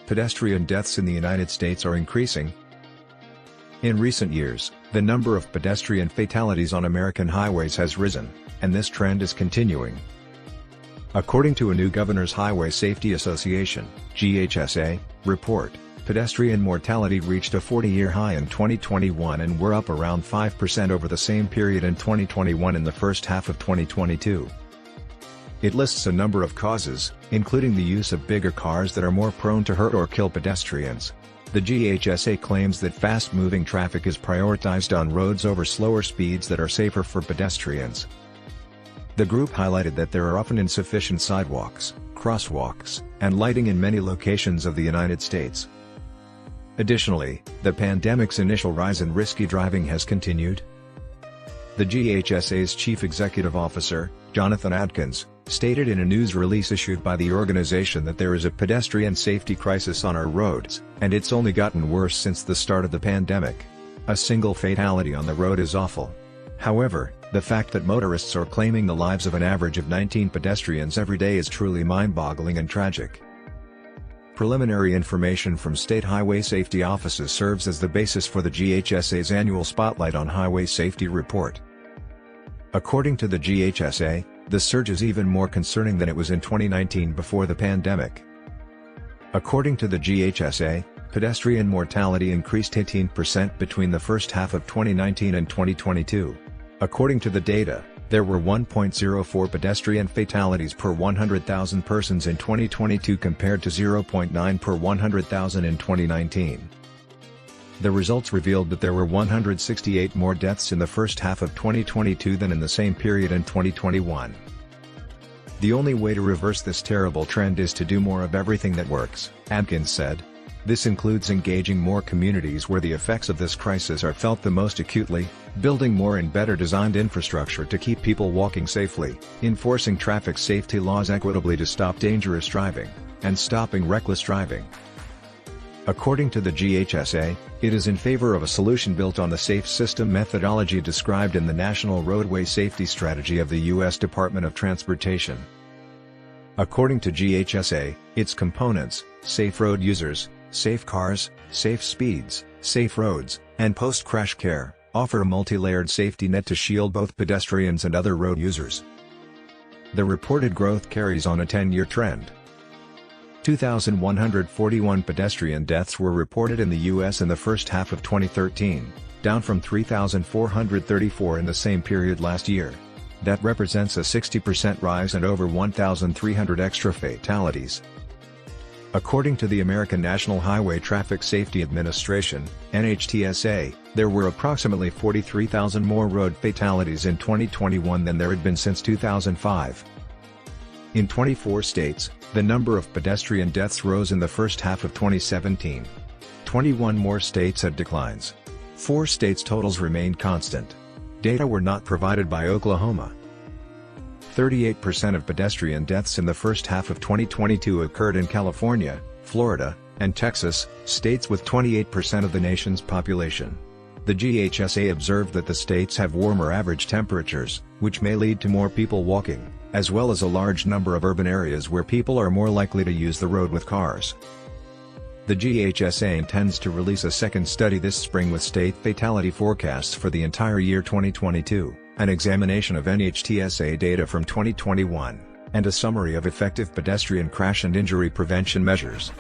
Pedestrian deaths in the United States are increasing. In recent years, the number of pedestrian fatalities on American highways has risen, and this trend is continuing. According to a new Governor's Highway Safety Association (GHSA) report, pedestrian mortality reached a 40-year high in 2021 and were up around 5% over the same period in 2021 in the first half of 2022. It lists a number of causes, including the use of bigger cars that are more prone to hurt or kill pedestrians. The GHSA claims that fast-moving traffic is prioritized on roads over slower speeds that are safer for pedestrians. The group highlighted that there are often insufficient sidewalks, crosswalks, and lighting in many locations of the United States. Additionally, the pandemic's initial rise in risky driving has continued. The GHSA's Chief Executive Officer, Jonathan Adkins, stated in a news release issued by the organization that there is a pedestrian safety crisis on our roads, and it's only gotten worse since the start of the pandemic. A single fatality on the road is awful. However, the fact that motorists are claiming the lives of an average of 19 pedestrians every day is truly mind-boggling and tragic. Preliminary information from state highway safety offices serves as the basis for the GHSA's annual Spotlight on Highway Safety report. According to the GHSA, the surge is even more concerning than it was in 2019 before the pandemic. According to the GHSA, pedestrian mortality increased 18% between the first half of 2019 and 2022. According to the data, there were 1.04 pedestrian fatalities per 100,000 persons in 2022 compared to 0.9 per 100,000 in 2019. The results revealed that there were 168 more deaths in the first half of 2022 than in the same period in 2021. The only way to reverse this terrible trend is to do more of everything that works, Adkins said. This includes engaging more communities where the effects of this crisis are felt the most acutely, building more and better designed infrastructure to keep people walking safely, enforcing traffic safety laws equitably to stop dangerous driving, and stopping reckless driving. According to the GHSA, it is in favor of a solution built on the SAFE system methodology described in the National Roadway Safety Strategy of the U.S. Department of Transportation. According to GHSA, its components, safe road users, safe cars, safe speeds, safe roads, and post-crash care, offer a multi-layered safety net to shield both pedestrians and other road users. The reported growth carries on a 10-year trend. 2,141 pedestrian deaths were reported in the U.S. in the first half of 2013, down from 3,434 in the same period last year. That represents a 60% rise and over 1,300 extra fatalities. According to the American National Highway Traffic Safety Administration, NHTSA, there were approximately 43,000 more road fatalities in 2021 than there had been since 2005. In 24 states, the number of pedestrian deaths rose in the first half of 2017. 21 more states had declines. 4 states' totals remained constant. Data were not provided by Oklahoma. 38% of pedestrian deaths in the first half of 2022 occurred in California, Florida, and Texas, states with 28% of the nation's population. The GHSA observed that the states have warmer average temperatures, which may lead to more people walking, as well as a large number of urban areas where people are more likely to use the road with cars. The GHSA intends to release a second study this spring with state fatality forecasts for the entire year 2022, an examination of NHTSA data from 2021, and a summary of effective pedestrian crash and injury prevention measures.